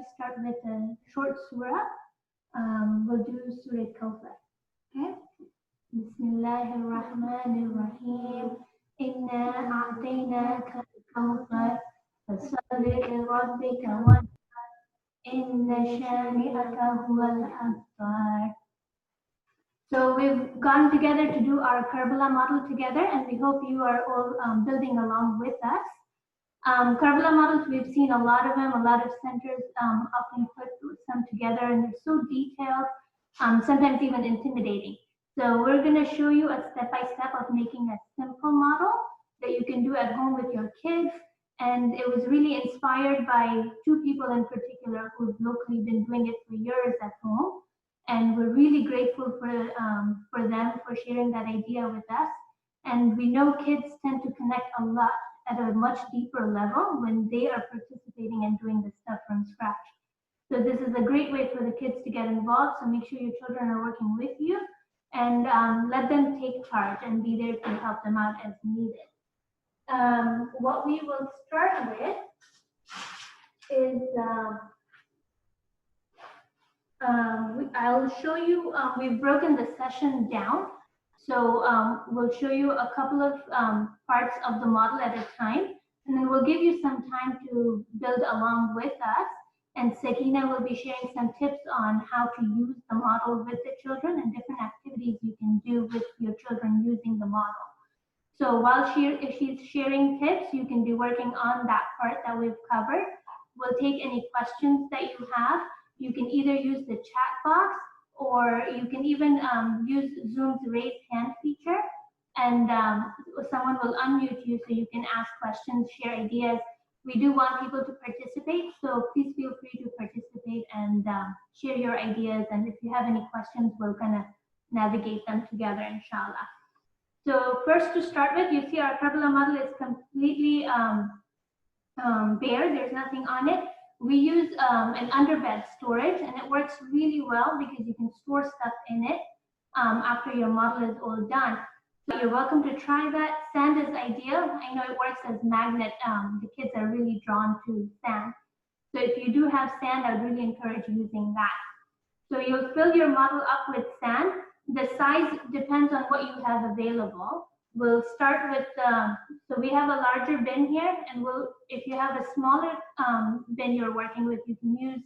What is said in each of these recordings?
start with a short surah. We'll do Surah Kawthar. Okay? Bismillahir Rahmanir Rahim. Inna a'tainaka al-kawthar. Fasalli li rabbika wanhar. Inna shani'aka huwal abtar. So we've gone together to do our Karbala model together, and we hope you are all building along with us. Karbala models, we've seen a lot of them. A lot of centers often put some together, and they're so detailed, sometimes even intimidating. So we're going to show you a step-by-step of making a simple model that you can do at home with your kids. And it was really inspired by two people in particular who've locally been doing it for years at home. And we're really grateful for them for sharing that idea with us. And we know kids tend to connect a lot at a much deeper level when they are participating and doing this stuff from scratch. So this is a great way for the kids to get involved. So make sure your children are working with you and let them take charge and be there to help them out as needed. What we will start with is I'll show you, we've broken the session down. So we'll show you a couple of parts of the model at a time, and then we'll give you some time to build along with us. And Sakina will be sharing some tips on how to use the model with the children and different activities you can do with your children using the model. So while if she's sharing tips, you can be working on that part that we've covered. We'll take any questions that you have. You can either use the chat box, or you can even use Zoom's raise hand feature, and someone will unmute you so you can ask questions, share ideas. We do want people to participate, so please feel free to participate and share your ideas. And if you have any questions, we'll kind of navigate them together, inshallah. So first, to start with, you see our Karbala model is completely bare. There's nothing on it. We use an underbed storage, and it works really well because you can store stuff in it after your model is all done. So you're welcome to try that. Sand is ideal. I know it works as magnet. The kids are really drawn to sand. So if you do have sand, I would really encourage using that. So you'll fill your model up with sand. The size depends on what you have available. We'll start with, so we have a larger bin here, and if you have a smaller bin you're working with, you can use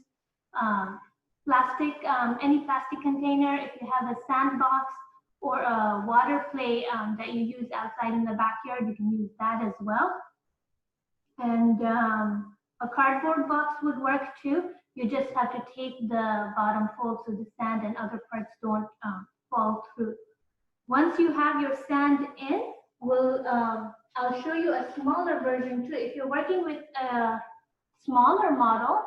plastic, any plastic container. If you have a sandbox or a water play that you use outside in the backyard, you can use that as well. And a cardboard box would work too. You just have to tape the bottom fold so the sand and other parts don't fall through. Once you have your sand in, I'll show you a smaller version too. If you're working with a smaller model,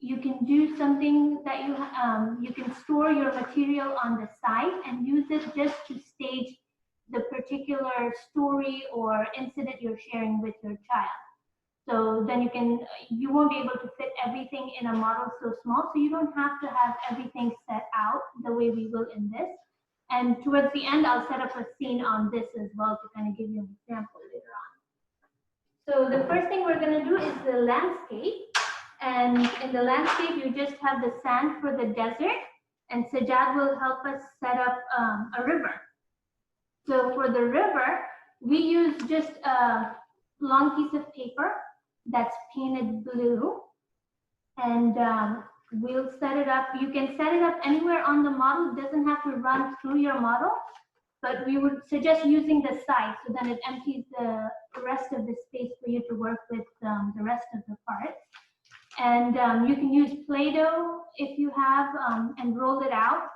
you can do something that you can store your material on the side and use it just to stage the particular story or incident you're sharing with your child. So then you won't be able to fit everything in a model so small, so you don't have to have everything set out the way we will in this. And towards the end, I'll set up a scene on this as well to kind of give you an example later on. So the first thing we're going to do is the landscape. And in the landscape, you just have the sand for the desert, and Sajjad will help us set up a river. So for the river, we use just a long piece of paper that's painted blue, and we'll set it up. You can set it up anywhere on the model. It doesn't have to run through your model, but we would suggest using the side, so then it empties the rest of the space for you to work with the rest of the parts. And you can use Play-Doh if you have, and roll it out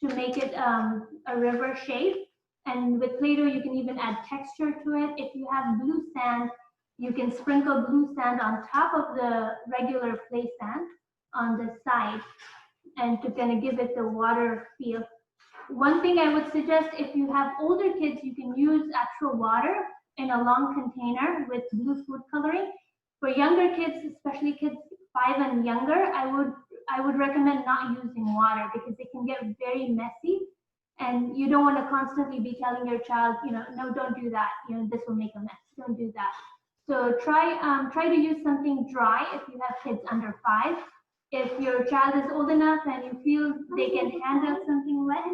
to make it a river shape. And with Play-Doh, you can even add texture to it. If you have blue sand, you can sprinkle blue sand on top of the regular play sand on the side, and to kind of give it the water feel. One thing I would suggest, if you have older kids, you can use actual water in a long container with blue food coloring. For younger kids, especially kids 5 and younger, I would recommend not using water because it can get very messy, and you don't want to constantly be telling your child, no, don't do that. This will make a mess. Don't do that. So try to use something dry if you have kids under 5. If your child is old enough and you feel they can handle something wet,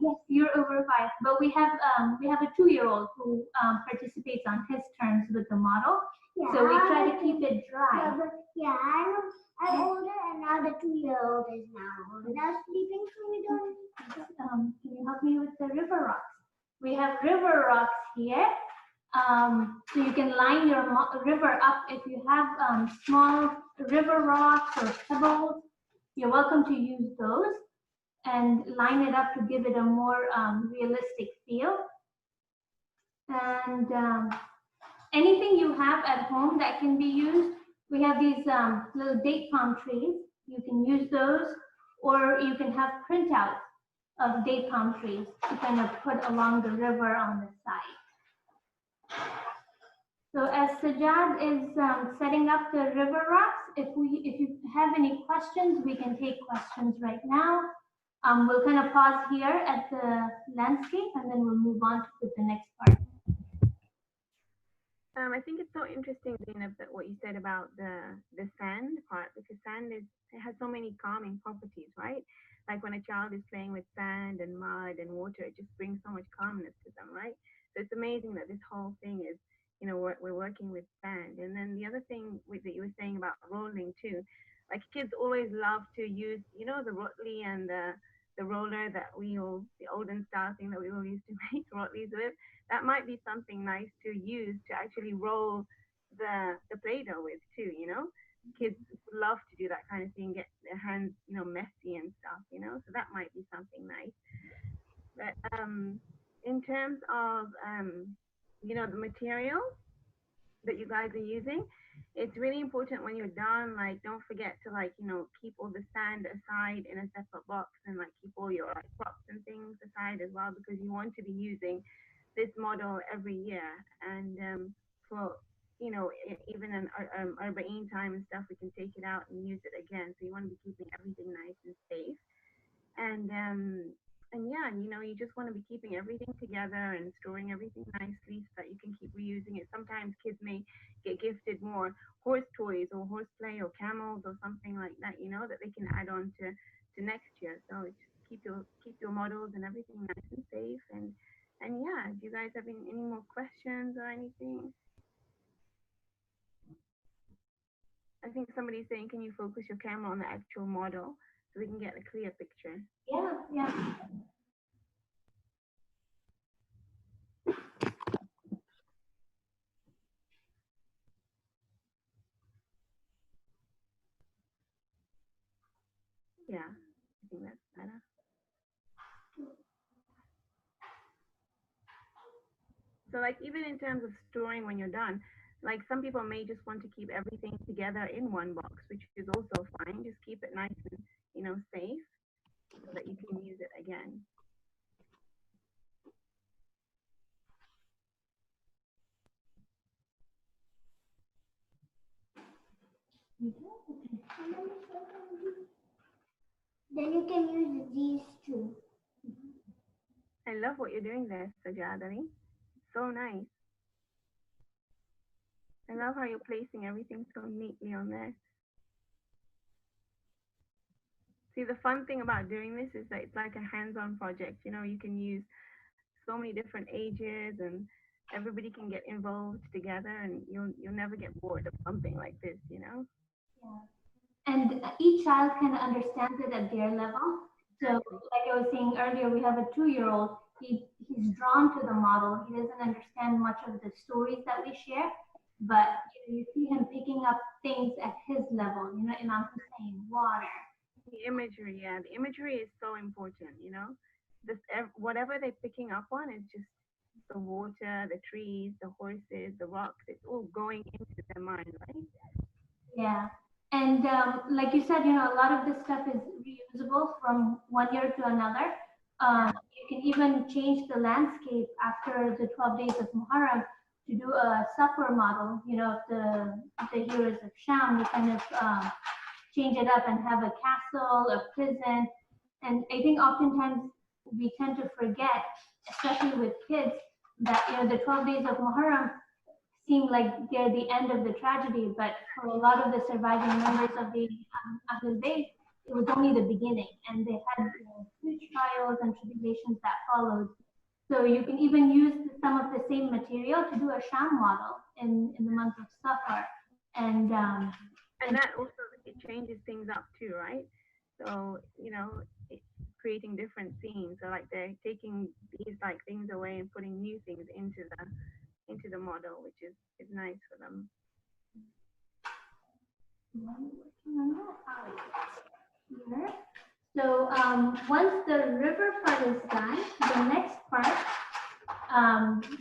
yes, you're over 5. But we have a 2-year-old who participates on his terms with the model. Yeah, so we try to keep it dry. Yeah, I'm older, and now the 2-year-old is now sleeping, so we don't. Can you help me with the river rocks? We have river rocks here. So you can line your river up. If you have small river rocks or pebbles, you're welcome to use those and line it up to give it a more realistic feel. And anything you have at home that can be used. We have these little date palm trees. You can use those, or you can have printouts of date palm trees to kind of put along the river on the side. So as Sajjad is setting up the river rocks, if you have any questions, we can take questions right now. We'll kind of pause here at the landscape, and then we'll move on to the next part. I think it's so interesting, Zainab, that what you said about the sand part, because sand has so many calming properties, right? Like when a child is playing with sand and mud and water, it just brings so much calmness to them, right? So it's amazing that this whole thing is, we're working with sand. And then the other thing that you were saying about rolling too, like kids always love to use, the rotli and the roller that the olden style thing that we all used to make rotlis with. That might be something nice to use to actually roll the Play-Doh with too, Kids love to do that kind of thing, get their hands, messy and stuff, So that might be something nice. But in terms of the material that you guys are using, it's really important when you're done, like don't forget to keep all the sand aside in a separate box, and keep all your props and things aside as well, because you want to be using this model every year. And for even an arba'een time and stuff, we can take it out and use it again. So you want to be keeping everything nice and safe. And yeah, you just want to be keeping everything together and storing everything nicely so that you can keep reusing it. Sometimes kids may get gifted more horse toys or horseplay or camels or something like that, that they can add on to next year. So just keep your models and everything nice and safe. And yeah, do you guys have any more questions or anything? I think somebody's saying, can you focus your camera on the actual model so we can get a clear picture? Yeah. Yeah, I think that's better. So even in terms of storing when you're done, some people may just want to keep everything together in one box, which is also fine. Just keep it nice and, safe so that you can use it again. Then you can use these too. I love what you're doing there, Sajjad Ali. So nice. I love how you're placing everything so neatly on there. See, the fun thing about doing this is that it's like a hands-on project. You can use so many different ages, and everybody can get involved together, and you'll never get bored of something like this. Yeah. And each child kind of understands it at their level. So, like I was saying earlier, we have a 2-year-old. He's drawn to the model. He doesn't understand much of the stories that we share, but you see him picking up things at his level. Imam Hussein, water. The imagery, yeah, the imagery is so important. This whatever they're picking up on is just the water, the trees, the horses, the rocks. It's all going into their mind, right? Yeah. And like you said, a lot of this stuff is reusable from one year to another. You can even change the landscape after the 12 days of Muharram to do a supper model, of the heroes of Sham. You kind of change it up and have a castle, a prison. And I think oftentimes we tend to forget, especially with kids, that the 12 days of Muharram seem like they're the end of the tragedy, but for a lot of the surviving members of the Ahlul-bayt, it was only the beginning, and they had huge trials and tribulations that followed. So you can even use some of the same material to do a sham model in the month of Safar. And that also, it changes things up too, right? So, it's creating different scenes. So like they're taking these like things away and putting new things into the model, which is nice for them. Here. So once the river part is done, the next part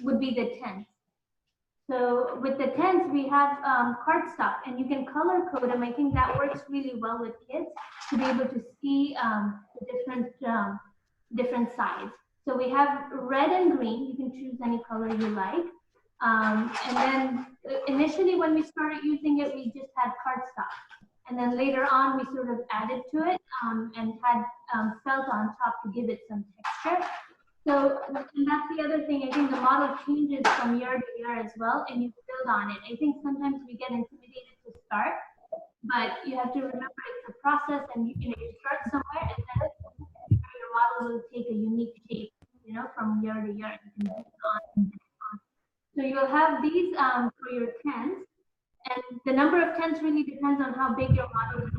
would be the tents. So with the tents, we have cardstock, and you can color code them. I think that works really well with kids to be able to see the different sides. So we have red and green. You can choose any color you like. And then initially when we started using it, we just had cardstock. And then later on, we sort of added to it and had felt on top to give it some texture. So, and that's the other thing. I think the model changes from year to year as well, and you build on it. I think sometimes we get intimidated to start, but you have to remember it's a process, and you start somewhere, and then your model will take a unique shape, from year to year. You can build on. So you'll have these for your tents, and the number of tents really depends on how big your model is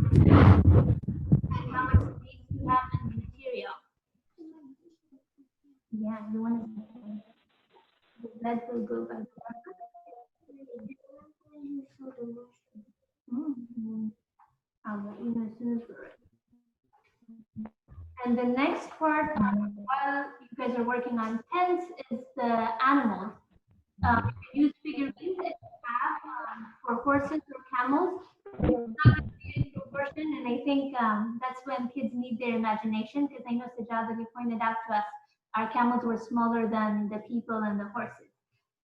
and how much space you have and the material. Yeah, you want to. The blood will go back. I'll let you know as soon as we're ready. And the next part, while you guys are working on tents, is the animals. You use figurines that you have for horses or camels. It's not going to be in proportion, and I think that's when kids need their imagination, because I know Sajada, you pointed out to us, our camels were smaller than the people and the horses.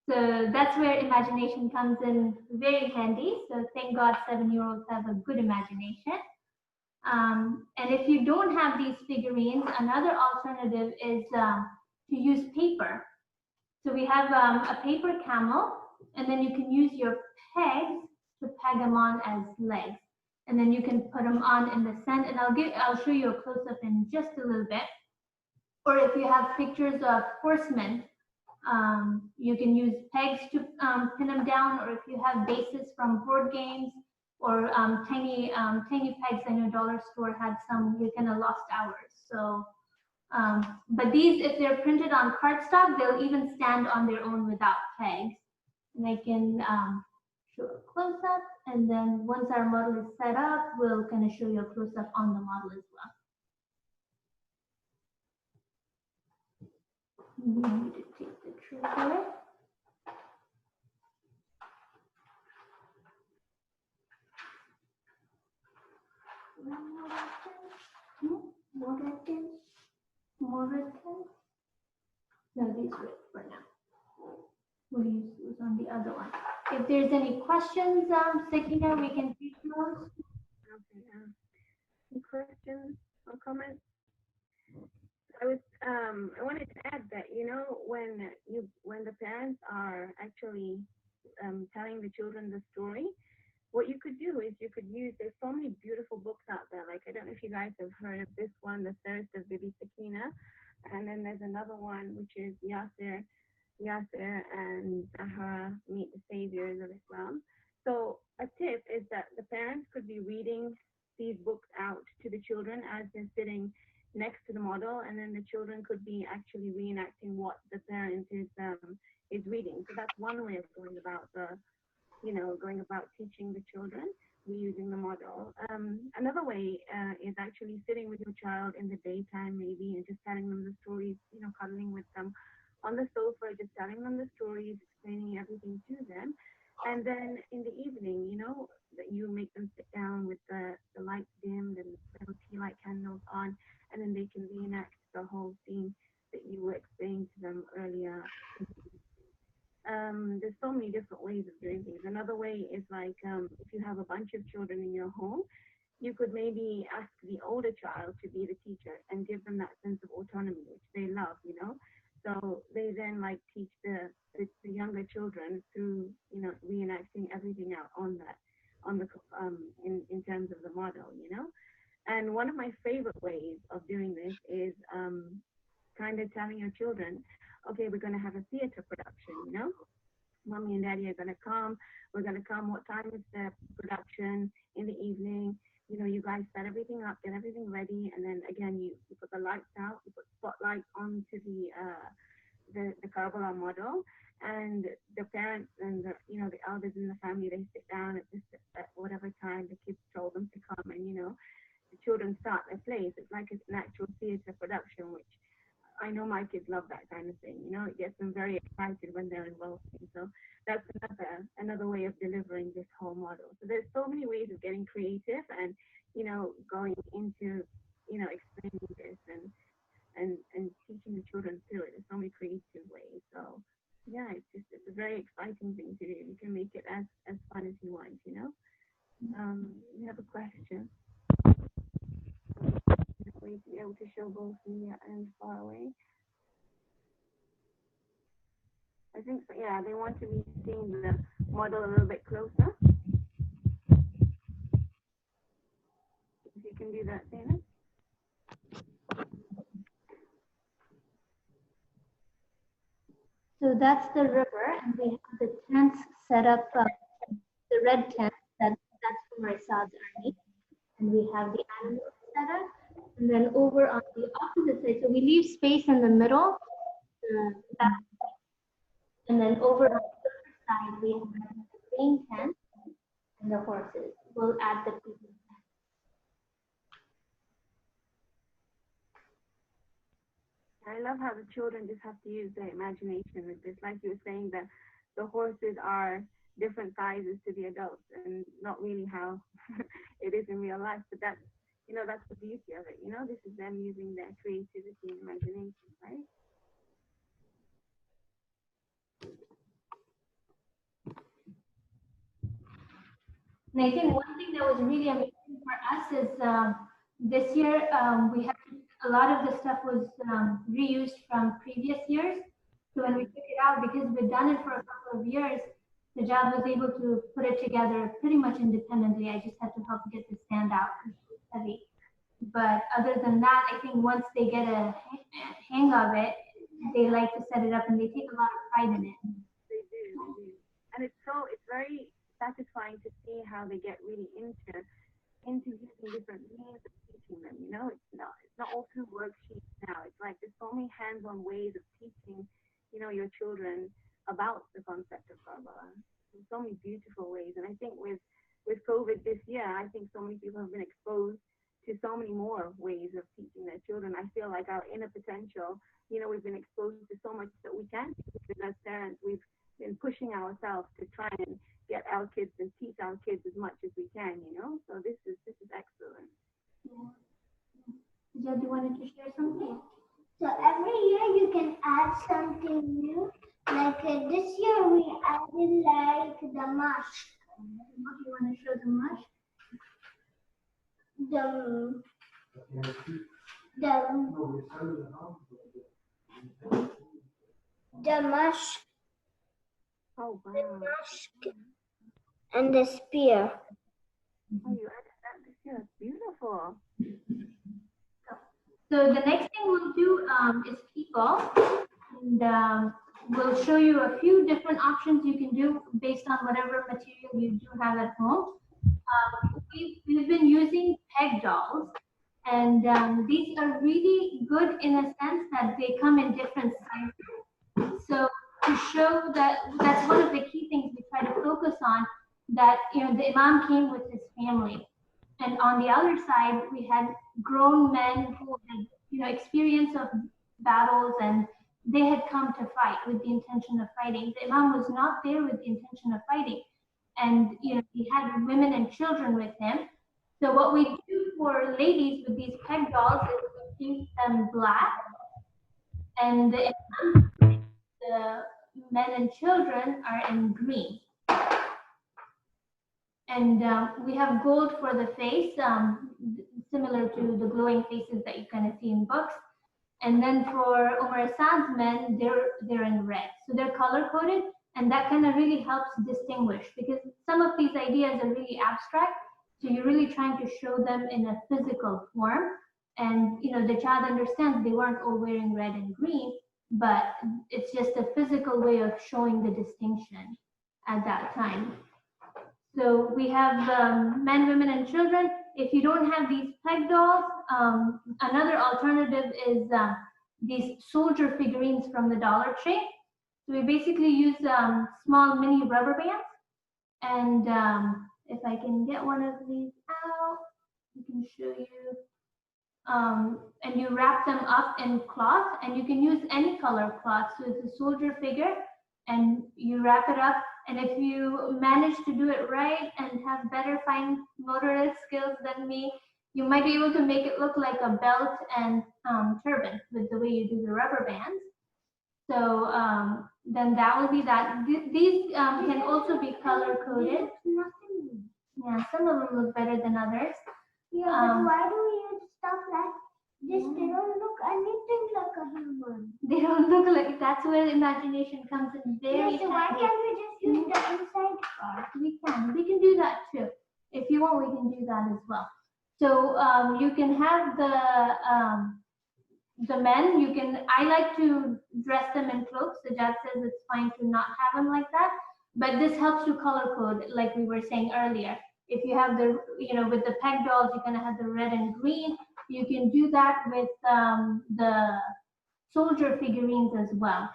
So that's where imagination comes in very handy. So thank God 7-year-olds have a good imagination. And if you don't have these figurines, another alternative is to use paper. So we have a paper camel, and then you can use your pegs to peg them on as legs. And then you can put them on in the sand, and I'll show you a close-up in just a little bit. Or if you have pictures of horsemen, you can use pegs to pin them down, or if you have bases from board games or tiny pegs. I know Dollar Store had some with kind of lost hours. So, but these, if they're printed on cardstock, they'll even stand on their own without pegs. And I can show a close up, and then once our model is set up, we'll kind of show you a close up on the model as well. We need to take the trigger. More red pens. No, these work for now. We'll use those on the other one. If there's any questions, Sakina, we can take those. Okay. Any questions or comments? I wanted to add that when the parents are actually telling the children the story, what you could do is you could use, there's so many beautiful books out there. Like, I don't know if you guys have heard of this one, The Thirst of Bibi Sakina, and then there's another one which is Yasser and Zahra Meet the Saviors of Islam. So a tip is that the parents could be reading these books out to the children as they're sitting next to the model, and then the children could be actually reenacting what the parent is reading. So that's one way of going about teaching the children using the model. Another way is actually sitting with your child in the daytime maybe and just telling them the stories, cuddling with them on the sofa, just telling them the stories, explaining everything to them. And then in the evening, that you make them sit down with the lights dimmed and little tea light candles on, and then they can reenact the whole scene that you were explaining to them earlier. There's so many different ways of doing things. Another way is like if you have a bunch of children in your home, you could maybe ask the older child to be the teacher and give them that sense of autonomy, which they love. So they then like teach the younger children through, you know, reenacting everything out on that, on the in terms of the model, you know. And one of my favorite ways of doing this is kind of telling your children, okay, we're going to have a theater production, you know. Mommy and daddy are going to come. We're going to come. What time is the production? In the evening. You know, you guys set everything up, get everything ready. And then again, you put the lights out, you put spotlights onto the Karbala model. And the parents and the, you know, the elders in the family, they sit down at whatever time the kids told them to come. And, you know, the children start their plays. It's like an actual theater production, which I know my kids love that kind of thing. You know, it gets them very excited when they're involved. So that's another way of delivering this whole model. So there's so many ways of getting creative and, you know, going into, you know, explaining this and teaching the children through it. There's so many creative ways. So yeah, it's a very exciting thing to do. You can make it as fun as you want. You know. We have a question. Way to be able to show both near and far away. I think so, yeah, they want to be seeing the model a little bit closer. If you can do that, Zainab. So that's the river, and we have the tents set up, the red tent, that's for my Saad's army. And we have the animals set up. And then over on the opposite side, so we leave space in the middle, and then over on the other side, we have the green tent and the horses. We'll add the people. I love how the children just have to use their imagination with this. Like you were saying, that the horses are different sizes to the adults and not really how it is in real life. But that's, you know, that's the beauty of it. You know, this is them using their creativity and imagination, right? And I think one thing that was really amazing for us is this year we had a lot of the stuff was reused from previous years. So when we took it out, because we'd done it for a couple of years, the job was able to put it together pretty much independently. I just had to help get the stand out because it was heavy. But other than that, I think once they get a hang of it, they like to set it up and they take a lot of pride in it. They do. And it's very satisfying to see how they get really into using different means of teaching them. You know, it's not all through worksheets now. It's like there's so many hands-on ways of teaching, you know, your children about the concept of Karbala. There's so many beautiful ways. And I think with COVID this year, I think so many people have been exposed to so many more ways of teaching their children. I feel like our inner potential, you know, we've been exposed to so much that we can, because as parents, we've been pushing ourselves to try and get our kids and teach our kids as much as we can, you know. So this is excellent. Yeah. Jad, you wanted to share something? So every year you can add something new. Like this year we added like the mush. What do you want to show the mush? The mush. Oh wow. The mush and the spear. Oh, you added that this year. It's beautiful. So the next thing we'll do is people, and we'll show you a few different options you can do based on whatever material you do have at home. We've been using peg dolls, and these are really good in a sense that they come in different sizes. So to show that, that's one of the key things we try to focus on, that, you know, the Imam came with his family. And on the other side, we had grown men who had, you know, experience of battles, and they had come to fight with the intention of fighting. The Imam was not there with the intention of fighting. And, you know, he had women and children with him. So what we do for ladies with these peg dolls is we paint them black, and the men and children are in green. And we have gold for the face, similar to the glowing faces that you kind of see in books. And then for Umar Assad's men, they're in red. So they're color coded, and that kind of really helps distinguish because some of these ideas are really abstract. So you're really trying to show them in a physical form. And the child understands they weren't all wearing red and green, but it's just a physical way of showing the distinction at that time. So we have men, women, and children. If you don't have these peg dolls, another alternative is these soldier figurines from the Dollar Tree. So we basically use small mini rubber bands. And if I can get one of these out, I can show you. And you wrap them up in cloth, and you can use any color cloth. So it's a soldier figure, and you wrap it up. And if you manage to do it right and have better fine motor skills than me, you might be able to make it look like a belt and turban with the way you do the rubber bands. So then that will be that. These can also be color coded. Yeah, some of them look better than others. Yeah, but why do we use stuff like this? They don't look anything like a human. They don't look like, that's where imagination comes in very Yeah, so why handy. can't we just use the inside part? We can do that too. If you want, we can do that as well. So you can have the men, I like to dress them in cloaks. The judge says it's fine to not have them like that, but this helps to color code, like we were saying earlier. If you have the, with the peg dolls, you're gonna have the red and green. You can do that with the soldier figurines as well,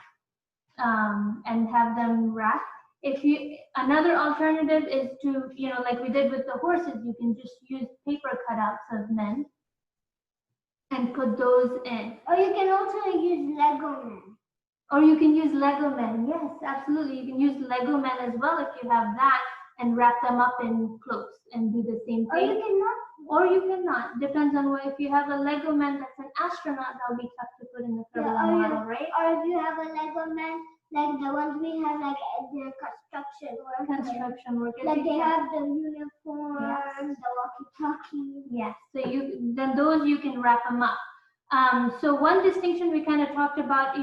and have them wrapped. Another alternative is to, like we did with the horses, you can just use paper cutouts of men and put those in. Or you can also use Lego men. Or you can use Lego men. Yes, absolutely. You can use Lego men as well if you have that, and wrap them up in cloaks and do the same thing. Or you cannot. Or you cannot. Depends on if you have a Lego man that's an astronaut, that'll be tough to put in the Karbala model, right? Or if you have a Lego man, like the ones we have, like their construction workers. Construction workers. Like they have the uniforms, yes, the walkie-talkie. Yes. So then those you can wrap them up. So one distinction we kind of talked about,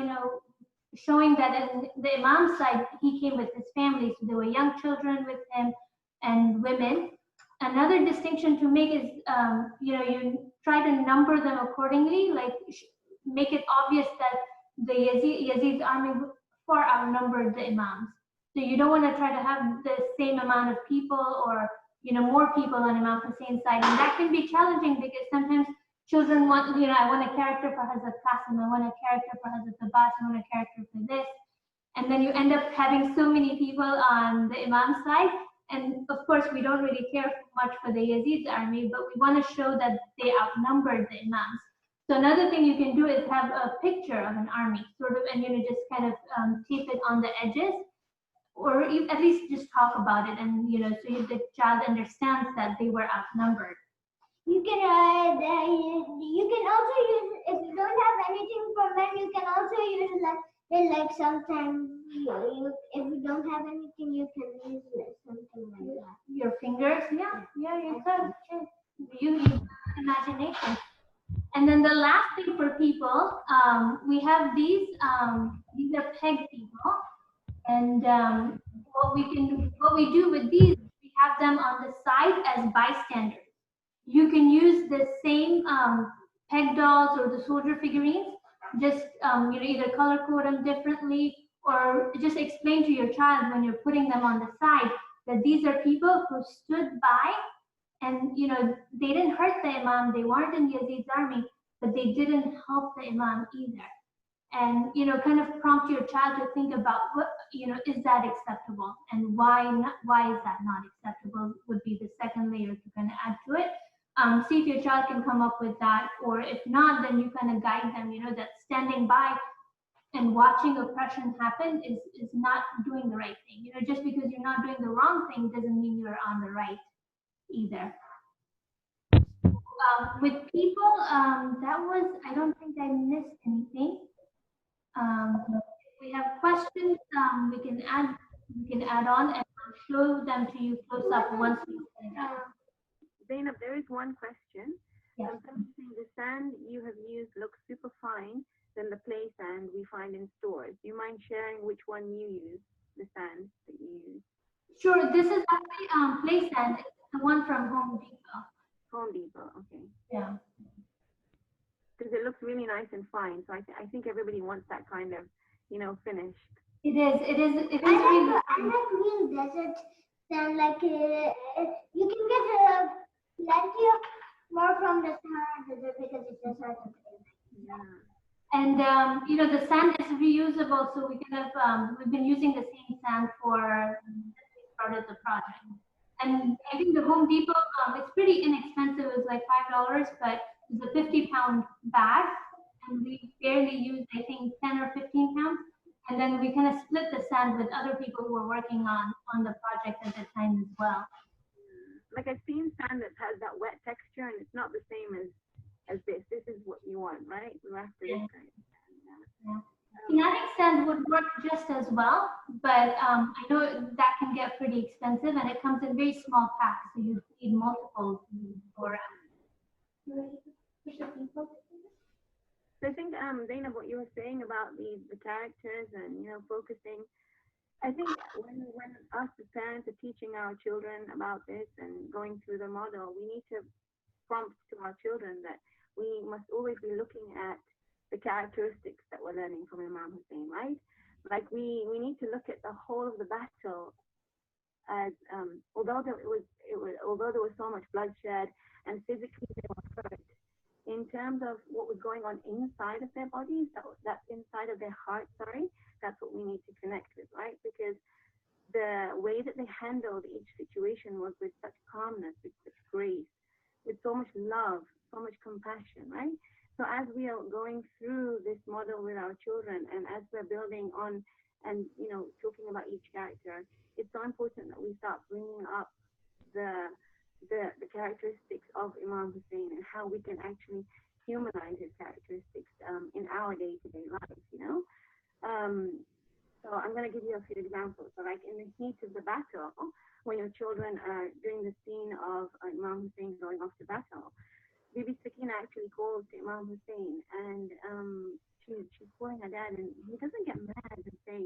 showing that in the Imam's side, he came with his family, so there were young children with him and women. Another distinction to make is, you try to number them accordingly, like make it obvious that the Yazid's army far outnumbered the Imams. So you don't want to try to have the same amount of people or, more people on Imam Hussein's side. And that can be challenging because sometimes children want, I want a character for Hazrat Qasim, I want a character for Hazrat Abbas, I want a character for this. And then you end up having so many people on the Imam's side. And of course, we don't really care much for the Yazid's army, but we want to show that they outnumbered the Imams. So another thing you can do is have a picture of an army, sort of, and just kind of tape it on the edges, or at least just talk about it, and so the child understands that they were outnumbered. You can also use, if you don't have anything for men, you can also use like sometimes if you don't have anything, you can use something like that. Your fingers, yeah, you could. You use imagination. And then the last thing for people, we have these are peg people, and what we do with these, we have them on the side as bystanders. You can use the same peg dolls or the soldier figurines, just either color code them differently, or just explain to your child when you're putting them on the side that these are people who stood by, and they didn't hurt the Imam, they weren't in Yazid's army, but they didn't help the Imam either. And kind of prompt your child to think about what is that acceptable, and why is that not acceptable, would be the second layer to kind of add to it. See if your child can come up with that, or if not, then you kind of guide them, that standing by and watching oppression happen is not doing the right thing. Just because you're not doing the wrong thing doesn't mean you're on the right either. With people, that was, I don't think I missed anything. If we have questions, we can add on and show them to you close up once we finish. Zainab, there is one question. Yes. Sometimes saying the sand you have used looks super fine than the play sand we find in stores. Do you mind sharing which one you use, the sand that you use? Sure, this is actually play sand. It's the one from Home Depot. Home Depot, okay. Yeah. Because it looks really nice and fine. So I think everybody wants that kind of, finished. It is. It is. It is I really. like real desert sand. Like you can get plenty of more from the Sahara Desert because it's a certain place. Yeah. And the sand is reusable, so we've been using the same sand for since we started the project. And I think the Home Depot, it's pretty inexpensive. It's like $5, but it's a 50-pound bag, and we barely used, I think, 10 or 15 pounds. And then we kind of split the sand with other people who were working on the project at the time as well. Like I've seen sand that has that wet texture, and it's not the same as this. This is what you want, right? Yeah. Yeah. Kinetic sand would work just as well, but I know that can get pretty expensive, and it comes in very small packs, so you need multiple for. So I think, Zainab, what you were saying about the characters and focusing, I think when us as parents are teaching our children about this and going through the model, we need to prompt to our children that we must always be looking at the characteristics that we're learning from Imam Hussein, right? Like we need to look at the whole of the battle as although there was so much bloodshed and physically they were hurt, in terms of what was going on inside of their bodies, that's inside of their heart, sorry, that's what we need to connect with, right? Because the way that they handled each situation was with such calmness, with such grace, with so much love, so much compassion, right? So as we are going through this model with our children and as we're building on and, talking about each character, it's so important that we start bringing up the characteristics of Imam Hussein and how we can actually humanize his characteristics in our day-to-day life. So I'm going to give you a few examples. So like in the heat of the battle, when your children are doing the scene of Imam Hussein going off to battle, Bibi Sakina actually calls to Imam Hussein and she's calling her dad and he doesn't get mad and say,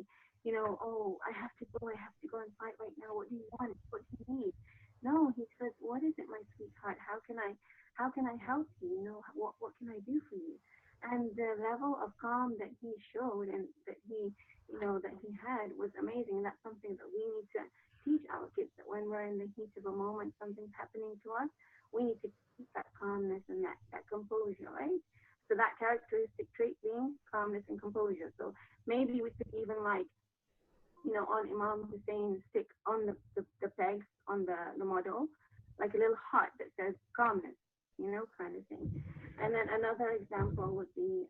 oh, I have to go and fight right now. What do you want? What do you need? No, he says, what is it, my sweetheart? How can I help you? What can I do for you? And the level of calm that he showed and that he had was amazing. And that's something that we need to teach our kids, that when we're in the heat of a moment, something's happening to us, we need to keep that calmness and that composure, right? So that characteristic trait being calmness and composure. So maybe we could even on Imam Hussein stick on the pegs on the model, like a little heart that says calmness, kind of thing. And then another example would be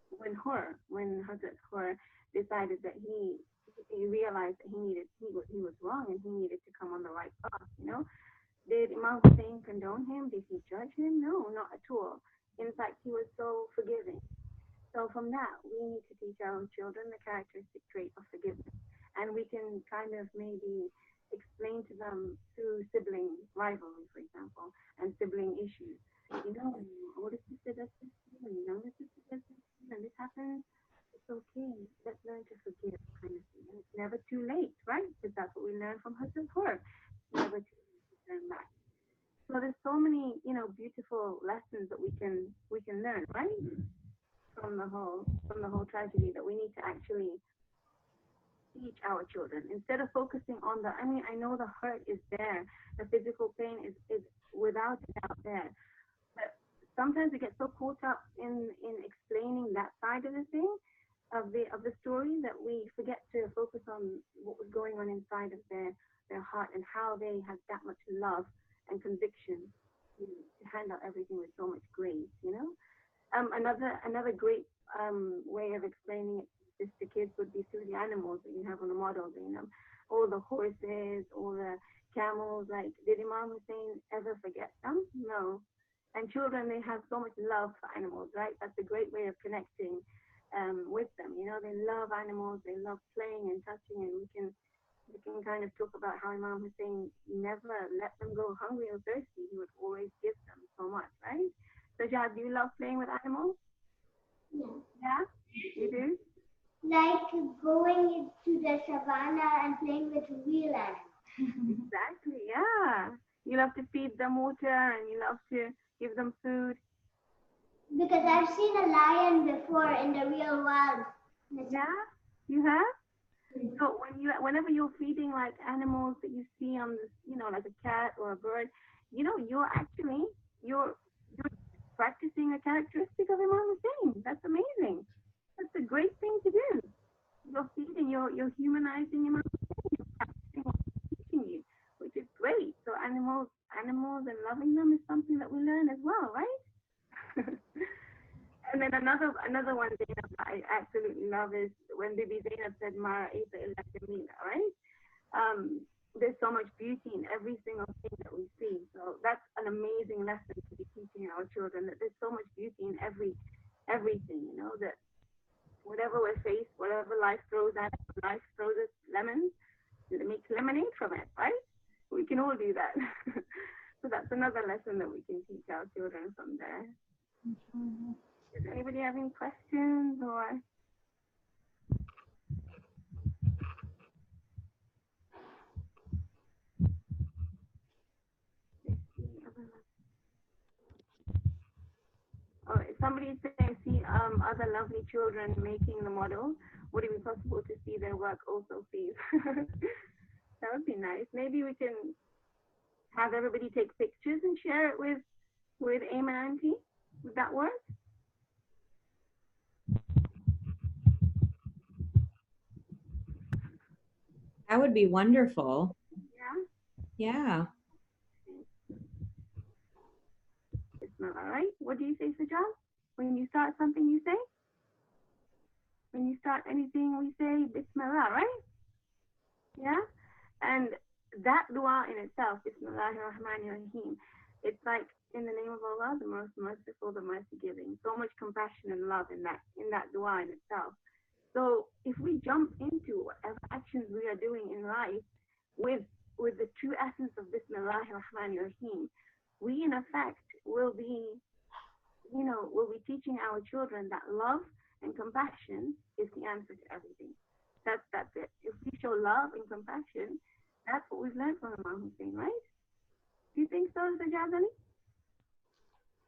when Hazrat Hur decided that he realized that he was wrong and he needed to come on the right path. Did Imam Hussein condone him? Did he judge him? No, not at all. In fact, he was so forgiving. So from that, we need to teach our children the characteristic trait of forgiveness. And we can kind of maybe explain to them through sibling rivalry, for example, and sibling issues. When your older sister does this, when your younger sister does this, and this happens, it's okay. Let's learn to forgive, kind of thing. And it's never too late, right? Because that's what we learn from Hazrat Hur. Never too late to turn back. So there's so many, beautiful lessons that we can learn, right? From the whole tragedy, that we need to actually teach our children instead of focusing on I know the hurt is there, the physical pain is without a doubt there, but sometimes we get so caught up in explaining that side of the thing of the story that we forget to focus on what was going on inside of their heart and how they had that much love and conviction to handle everything with so much grace. Another great way of explaining it to kids would be through the animals that you have on the model. All the horses, all the camels. Like, did Imam Hussein ever forget them? No. And children, they have so much love for animals, right? That's a great way of connecting with them. They love animals, they love playing and touching, and we can kind of talk about how Imam Hussein never let them go hungry or thirsty. He would always give them so much, right? Sajad, do you love playing with animals? Yeah. Yeah, you do? Like going to the savannah and playing with real animals. Exactly, yeah. You love to feed them water and you love to give them food. Because I've seen a lion before in the real world. Yeah, you have? So whenever you're feeding like animals that you see on this, like a cat or a bird, you're practicing a characteristic of Imam Hussein. That's amazing. That's a great thing to do. You're feeding, you're humanizing Imam Hussein. You're practicing what he's teaching you, which is great. So animals and loving them is something that we learn as well, right? And then another one, Zainab, that I absolutely love is when Bibi Zainab said, Mara Isa illa Jamila, right? There's so much beauty in every single thing that we see. So that's an amazing lesson to be teaching our children, that there's so much beauty in everything, that whatever we face, whatever life throws at us, life throws us lemons, make lemonade from it, right? We can all do that. So that's another lesson that we can teach our children from there. Does anybody have any questions or? Oh, if somebody is saying, see other lovely children making the model, would it be possible to see their work also, please? That would be nice. Maybe we can have everybody take pictures and share it with Aim and Auntie. Would that work? That would be wonderful. Yeah. Yeah. It's not all right. What do you say, Sajal? When you start something, you say? When you start anything, we say Bismillah, right? Yeah? And that dua in itself, Bismillahir Rahmanir Rahim, it's like in the name of Allah, the most merciful, the mercy giving. So much compassion and love in that dua in itself. So if we jump into whatever actions we are doing in life with the true essence of Bismillahir Rahmanir Rahim, we in effect will be teaching our children that love and compassion is the answer to everything. That's it. If we show love and compassion, that's what we've learned from Imam Hussein, right? Do you think so, Sajad Ali?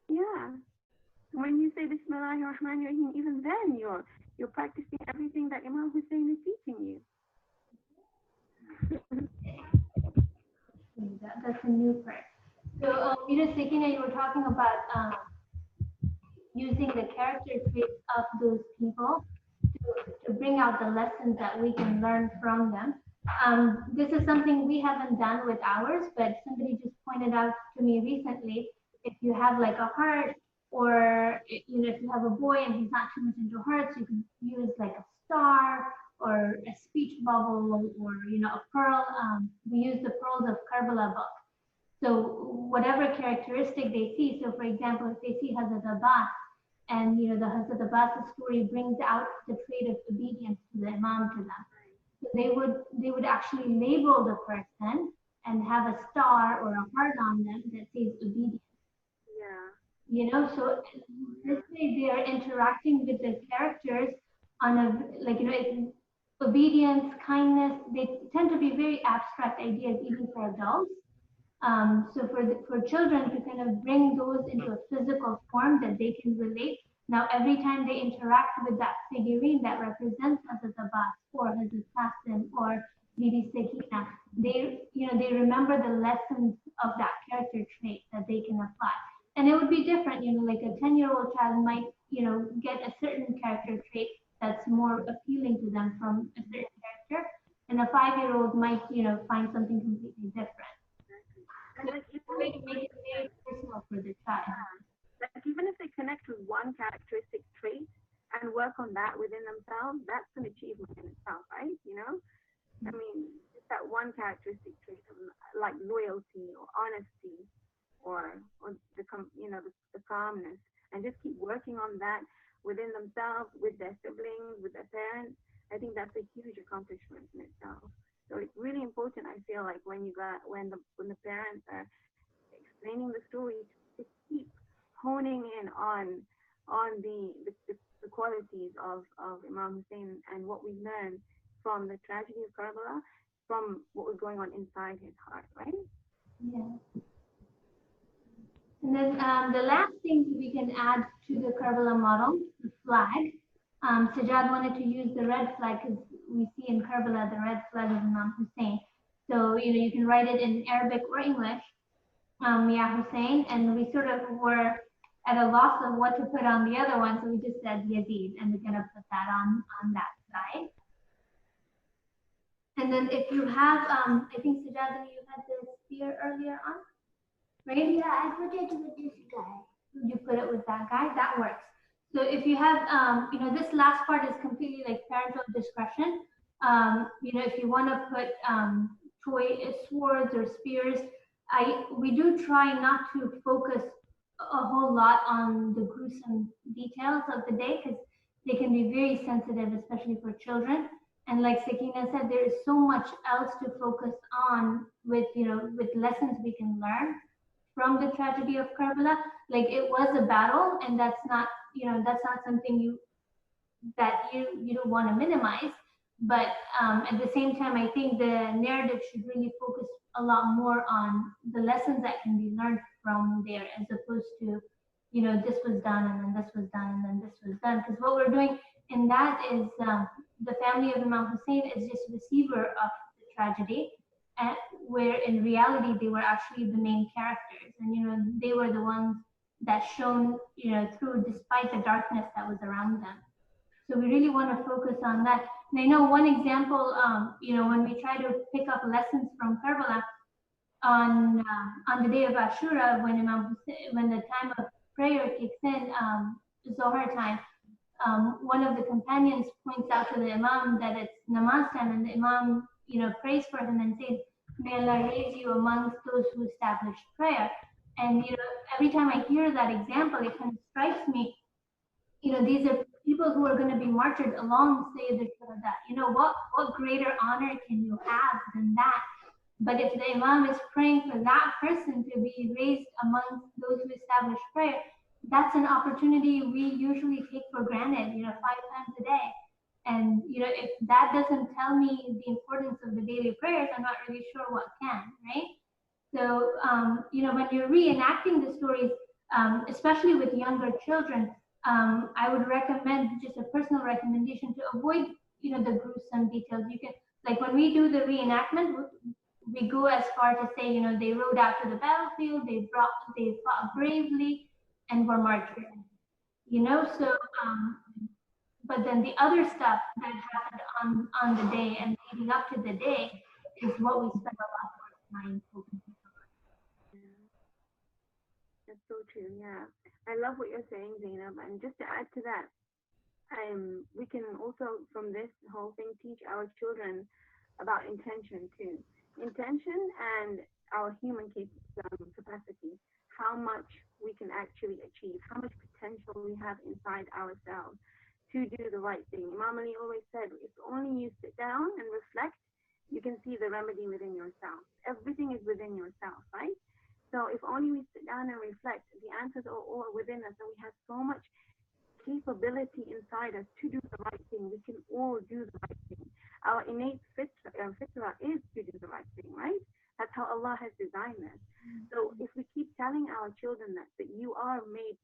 Yeah. When you say Bismillahir Rahmanir Rahim, even then you're practicing everything that Imam Hussein is teaching you. That's a new part. So, Sakina, you were talking about using the character traits of those people to bring out the lessons that we can learn from them. This is something we haven't done with ours, but somebody just pointed out to me recently, if you have like a heart, or if you have a boy and he's not too much into hearts, you can use like a star or a speech bubble, or a pearl. We use the pearls of Karbala book. So whatever characteristic they see, so for example, if they see Hazrat Abbas, and the Hazrat Abbas story brings out the trait of obedience to the Imam to them. So they would actually label the person and have a star or a heart on them that says obedience. Yeah. So this way they are interacting with the characters on a obedience, kindness. They tend to be very abstract ideas even for adults. So for children to kind of bring those into a physical form that they can relate. Now, every time they interact with that figurine that represents Hazrat Abbas or Hazrat Hassan or Bibi Sakina, they remember the lessons of that character trait that they can apply. And it would be different, like a 10-year-old child might, get a certain character trait that's more appealing to them from a certain character, and a 5-year-old might, find something completely different. And like Way to make it very personal for the child. Like even if they connect with one characteristic trait and work on that within themselves, that's an achievement in itself, right? I mean, just that one characteristic trait of like loyalty or honesty or the calmness, and just keep working on that within themselves, with their siblings, with their parents. I think that's a huge accomplishment in itself. So it's really important, I feel like, when the parents are explaining the story, to keep honing in on the qualities of Imam Hussein and what we learn from the tragedy of Karbala, from what was going on inside his heart, right? Yeah. And then the last thing we can add to the Karbala model, the flag. Sajjad wanted to use the red flag because we see in Karbala the red flag of Imam Hussein. So, you can write it in Arabic or English, Ya Hussein, and we sort of were at a loss of what to put on the other one, so we just said Yazid, and we're gonna put that on that side. And then if you have, I think Sajjad, you had the spear earlier on, right? Yeah, I put it with this guy. You put it with that guy, that works. So if you have, this last part is completely like parental discretion. If you want to put toy swords or spears, we do try not to focus a whole lot on the gruesome details of the day because they can be very sensitive, especially for children. And like Sakina said, there is so much else to focus on with lessons we can learn from the tragedy of Karbala. Like it was a battle, and that's not something that you don't want to minimize. But at the same time, I think the narrative should really focus a lot more on the lessons that can be learned from there, as opposed to, this was done and then this was done and then this was done. Because what we're doing in that is the family of Imam Hussein is just receiver of the tragedy, and where in reality they were actually the main characters, and they were the ones that shone through despite the darkness that was around them. So we really want to focus on that. And I know one example, when we try to pick up lessons from Karbala on the day of Ashura, when the time of prayer kicks in, Zohar time, one of the companions points out to the Imam that it's namaz time, and the Imam, prays for him and says, "May Allah raise you amongst those who established prayer." And every time I hear that example, it kind of strikes me. These are people who are going to be martyred along Sayyid al-Shuhada. What greater honor can you have than that? But if the Imam is praying for that person to be raised amongst those who establish prayer, that's an opportunity we usually take for granted, 5 times a day. And if that doesn't tell me the importance of the daily prayers, I'm not really sure what can, right? So, when you're reenacting the stories, especially with younger children, I would recommend, just a personal recommendation, to avoid, the gruesome details. You can, like when we do the reenactment, we go as far to say, they rode out to the battlefield, they fought bravely, and were martyred. So, but then the other stuff that happened on the day and leading up to the day is what we spend a lot more time focusing on. That's so true. Yeah, I love what you're saying, Zainab. And just to add to that, we can also, from this whole thing, teach our children about intention too. Intention and our human capacity, how much we can actually achieve, how much potential we have inside ourselves to do the right thing. Imam Ali always said, if only you sit down and reflect, you can see the remedy within yourself. Everything is within yourself, right? So if only we sit down and reflect, the answers are all within us, and we have so much capability inside us to do the right thing. We can all do the right thing. Our innate fitra is to do the right thing, right? That's how Allah has designed us. So if we keep telling our children that you are made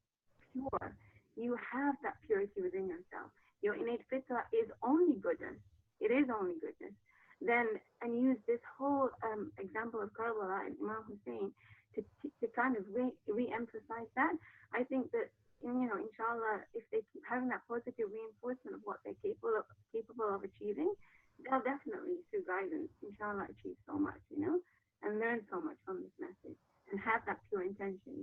pure, you have that purity within yourself, your innate fitra is only goodness, it is only goodness, then, and use this whole example of Karbala and Imam Hussein to kind of re-emphasize that, I think that, inshallah, if they keep having that positive reinforcement of what they're capable of achieving, they'll definitely, through guidance, inshallah, achieve so much, and learn so much from this message and have that pure intention,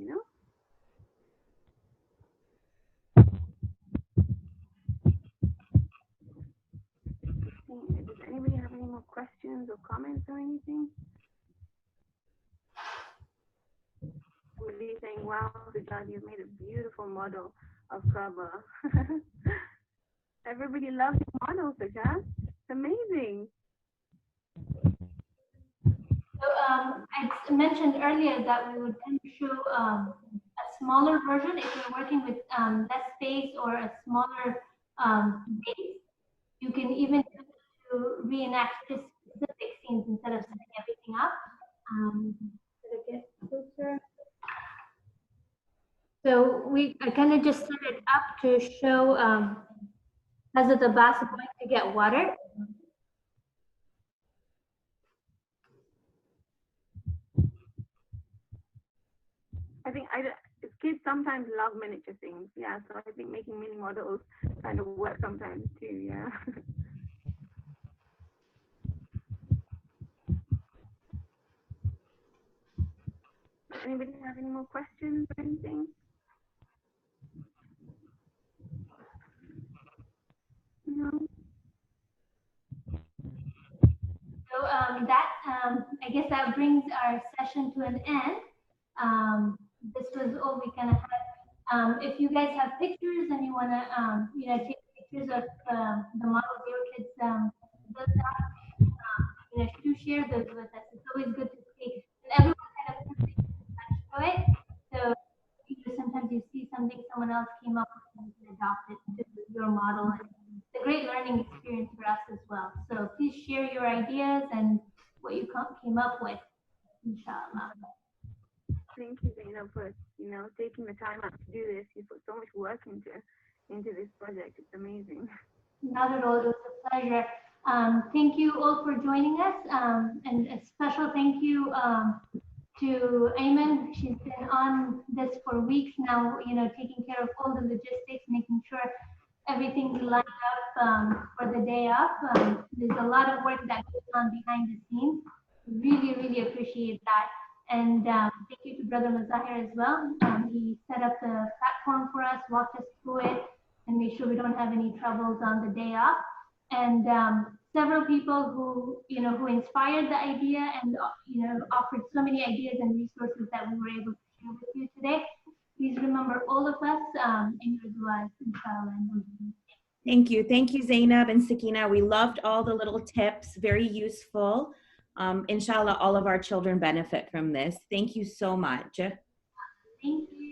Does anybody have any more questions or comments or anything? Would be saying, wow, Sajjad, you've made a beautiful model of Karbala. Everybody loves your model, Sajjad. It's amazing. So I mentioned earlier that we would kind of show a smaller version, if you're working with less space or a smaller base, you can even to reenact just specific scenes instead of setting everything up. Did I get closer? So I kind of just set it up to show Hazrat Abbas is going to get water. I think kids sometimes love miniature things. Yeah, so I think making mini models kind of work sometimes too. Yeah. Does anybody have any more questions or anything? No. So I guess that brings our session to an end. This was all we kind of had. If you guys have pictures and you want to, take pictures of the models your kids built up, do share those with us. It's always good to see. And everyone kind of puts to it. So sometimes you see something someone else came up with and you can adopt it to your model. And it's a great learning experience for us as well. So please share your ideas and what you came up with, inshallah. Thank you, Zainab, for taking the time out to do this. You put so much work into this project. It's amazing. Not at all. It was a pleasure. Thank you all for joining us, and a special thank you to Ayman. She's been on this for weeks now, taking care of all the logistics, making sure everything's lined up for the day off. There's a lot of work that goes on behind the scenes. Really, really appreciate that. And thank you to Brother Mazahir as well. He set up the platform for us, walked us through it, and made sure we don't have any troubles on the day off. And several people who inspired the idea and offered so many ideas and resources that we were able to share with you today. Please remember all of us in your du'as, inshallah. Thank you, Zainab and Sakina. We loved all the little tips, very useful. Inshallah, all of our children benefit from this. Thank you so much. Thank you.